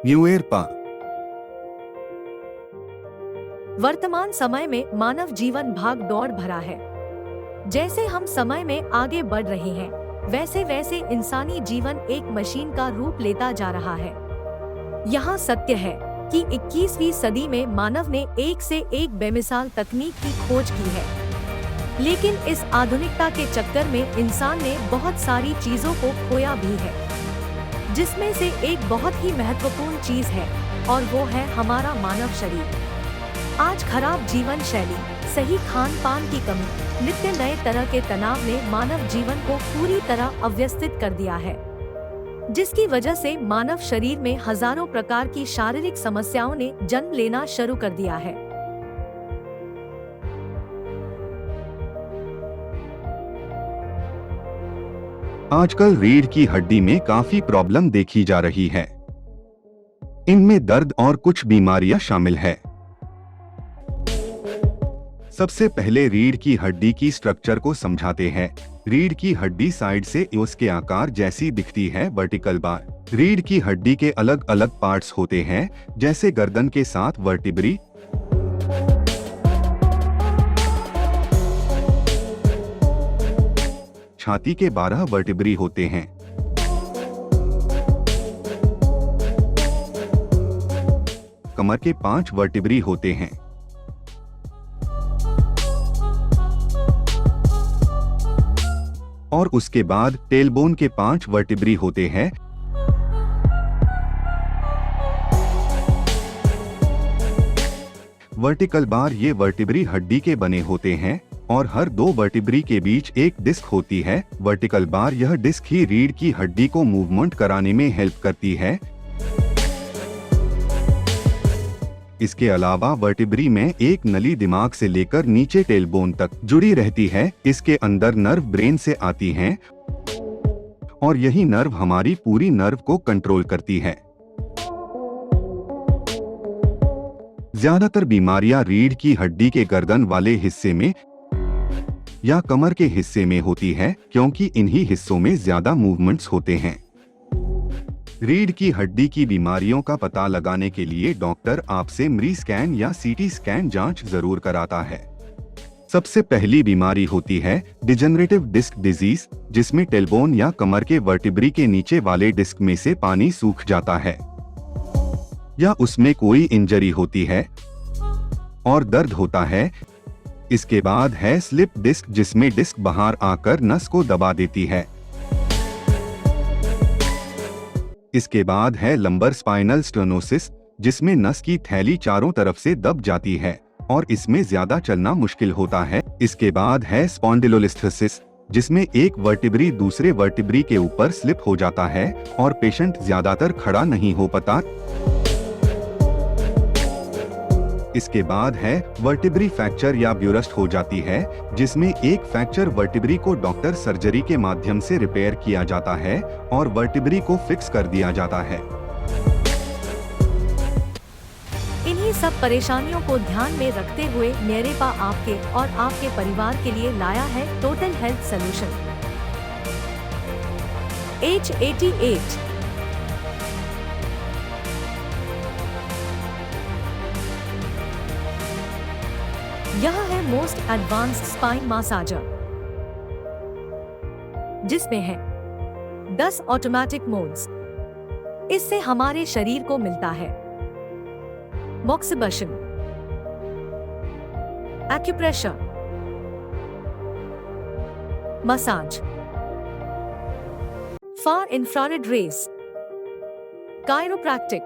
यूएरपा। वर्तमान समय में मानव जीवन भाग दौड़ भरा है। जैसे हम समय में आगे बढ़ रहे हैं, वैसे वैसे इंसानी जीवन एक मशीन का रूप लेता जा रहा है। यहाँ सत्य है कि 21वीं सदी में मानव ने एक से एक बेमिसाल तकनीक की खोज की है, लेकिन इस आधुनिकता के चक्कर में इंसान ने बहुत सारी चीजों को खोया भी है, जिसमें से एक बहुत ही महत्वपूर्ण चीज है और वो है हमारा मानव शरीर। आज खराब जीवन शैली, सही खान पान की कमी, नित्य नए तरह के तनाव ने मानव जीवन को पूरी तरह अव्यवस्थित कर दिया है, जिसकी वजह से मानव शरीर में हजारों प्रकार की शारीरिक समस्याओं ने जन्म लेना शुरू कर दिया है। आजकल रीढ़ की हड्डी में काफी प्रॉब्लम देखी जा रही है। इनमें दर्द और कुछ बीमारियां शामिल है। सबसे पहले रीढ़ की हड्डी की स्ट्रक्चर को समझाते हैं। रीढ़ की हड्डी साइड से उसके आकार जैसी दिखती है, वर्टिकल बार। रीढ़ की हड्डी के अलग अलग पार्ट्स होते हैं, जैसे गर्दन के 7 वर्टिब्री, छाती के 12 वर्टिब्री होते हैं, कमर के 5 वर्टिब्री होते हैं, और उसके बाद टेलबोन के 5 वर्टिब्री होते हैं। वर्टिकल बार ये वर्टिब्री हड्डी के बने होते हैं और हर 2 वर्टिब्री के बीच एक डिस्क होती है। वर्टिकल बार, यह डिस्क ही रीढ़ की हड्डी को मूवमेंट कराने में हेल्प करती है। इसके अलावा वर्टिब्री में एक नली दिमाग से लेकर नीचे टेलबोन तक जुड़ी रहती है। इसके अंदर नर्व ब्रेन से आती हैं और यही नर्व हमारी पूरी नर्व को कंट्रोल करती है। ज्यादातर बीमारियां रीढ़ की हड्डी के गर्दन वाले हिस्से में या कमर के हिस्से में होती है, क्योंकि इन्हीं हिस्सों में ज्यादा मूवमेंट्स होते हैं। रीढ़ की हड्डी की बीमारियों का पता लगाने के लिए डॉक्टर आपसे MRI स्कैन या CT स्कैन जांच जरूर कराता है। सबसे पहली बीमारी होती है डिजेनरेटिव डिस्क डिजीज, जिसमें टेलबोन या कमर के वर्टिब्री के नीचे वाले डिस्क में से पानी सूख जाता है या उसमें कोई इंजरी होती है और दर्द होता है। इसके बाद है स्लिप डिस्क, जिसमें डिस्क बाहर आकर नस को दबा देती है। इसके बाद है लंबर स्पाइनल स्टेनोसिस, जिसमें नस की थैली चारों तरफ से दब जाती है और इसमें ज्यादा चलना मुश्किल होता है। इसके बाद है स्पॉन्डिलोलिस्थेसिस, जिसमें एक वर्टिब्री दूसरे वर्टिब्री के ऊपर स्लिप हो जाता है और पेशेंट ज्यादातर खड़ा नहीं हो पाता। इसके बाद है वर्टिब्री फ्रैक्चर या ब्यूरस्ट हो जाती है, जिसमें एक फ्रैक्चर वर्टिब्री को डॉक्टर सर्जरी के माध्यम से रिपेयर किया जाता है और वर्टिब्री को फिक्स कर दिया जाता है। इन्हीं सब परेशानियों को ध्यान में रखते हुए यूएरपा आपके और आपके परिवार के लिए लाया है टोटल हेल्थ सॉल्यूशन H88। यह है मोस्ट एडवांस्ड स्पाइन मसाजर, जिसमें है 10 ऑटोमेटिक मोड्स। इससे हमारे शरीर को मिलता है moxibustion, acupressure, massage, far infrared rays, chiropractic,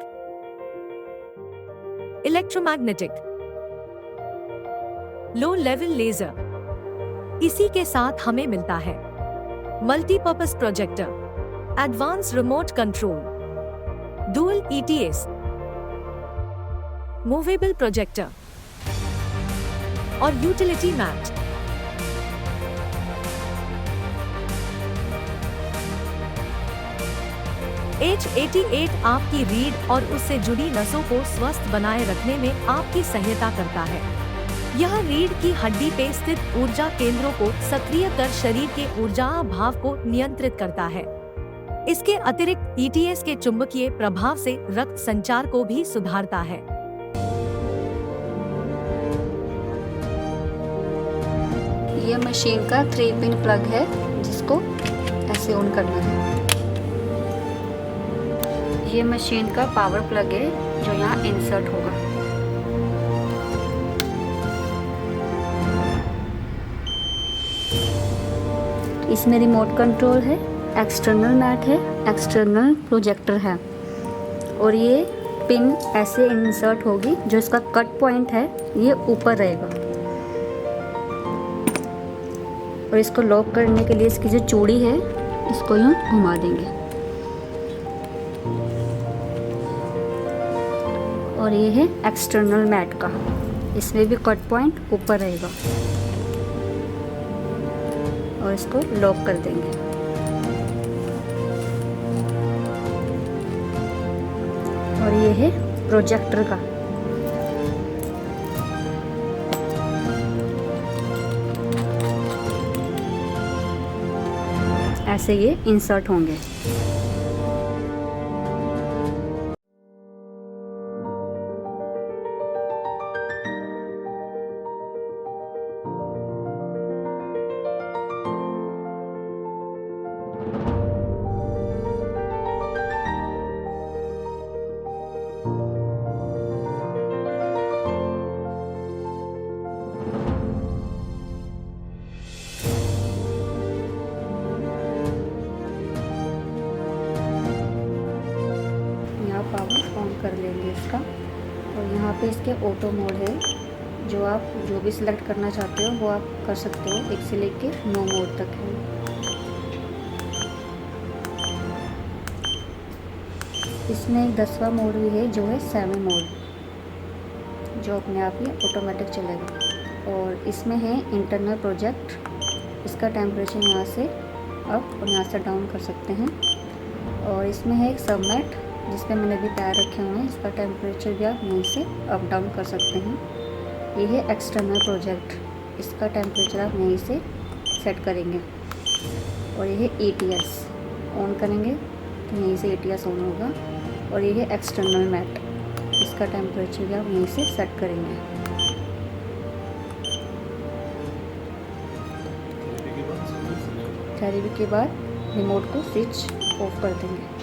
electromagnetic, low level laser. इसी के साथ हमें मिलता है multipurpose projector, advance remote control, dual ETS, movable projector और यूटिलिटी मैट। H88 आपकी रीढ़ और उससे जुड़ी नसों को स्वस्थ बनाए रखने में आपकी सहायता करता है। यह रीढ़ की हड्डी पे स्थित ऊर्जा केंद्रों को सक्रिय कर शरीर के ऊर्जा भाव को नियंत्रित करता है। इसके अतिरिक्त ETS के चुंबकीय प्रभाव से रक्त संचार को भी सुधारता है। ये मशीन का 3 पिन प्लग है जिसको ऐसे ऑन करना है। ये मशीन का पावर प्लग है जो यहाँ इंसर्ट होगा। इसमें रिमोट कंट्रोल है, एक्सटर्नल मैट है, एक्सटर्नल प्रोजेक्टर है और ये पिन ऐसे इंसर्ट होगी। जो इसका कट पॉइंट है ये ऊपर रहेगा और इसको लॉक करने के लिए इसकी जो चूड़ी है इसको यूँ घुमा देंगे और ये है एक्सटर्नल मैट का। इसमें भी कट पॉइंट ऊपर रहेगा और इसको लॉक कर देंगे। और ये है प्रोजेक्टर का। ऐसे ये इंसर्ट होंगे। पावर ऑन कर लेंगे इसका और यहाँ पे इसके ऑटो मोड है। जो आप जो भी सिलेक्ट करना चाहते हो वो आप कर सकते हो। 1 से लेके 9 मोड तक है। इसमें एक 10वां मोड भी है जो है 7 मोड, जो अपने आप ही ऑटोमेटिक चलेगा। और इसमें है इंटरनल प्रोजेक्ट। इसका टेम्परेचर यहाँ से अप और यहाँ से डाउन कर सकते हैं। और इसमें है एक सबमेट जिसपे मैंने भी पैर रखे हुए हैं। इसका टेम्परेचर भी आप यहीं से अप डाउन कर सकते हैं। ये है एक्सटर्नल प्रोजेक्ट। इसका टेम्परेचर आप यहीं से सेट करेंगे। और ये है ETS ऑन करेंगे तो यहीं से ETS ऑन होगा। और ये है एक्सटर्नल मैट। इसका टेम्परेचर भी आप यहीं से सेट करेंगे। थेरेपी के बाद रिमोट को स्विच ऑफ कर देंगे।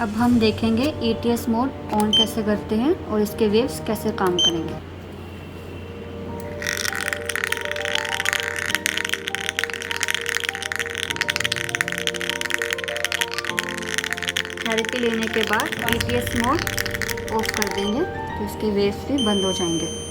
अब हम देखेंगे ETS मोड ऑन कैसे करते हैं और इसके वेव्स कैसे काम करेंगे। थेरेपी लेने के बाद ETS मोड ऑफ कर देंगे तो इसके वेव्स भी बंद हो जाएंगे।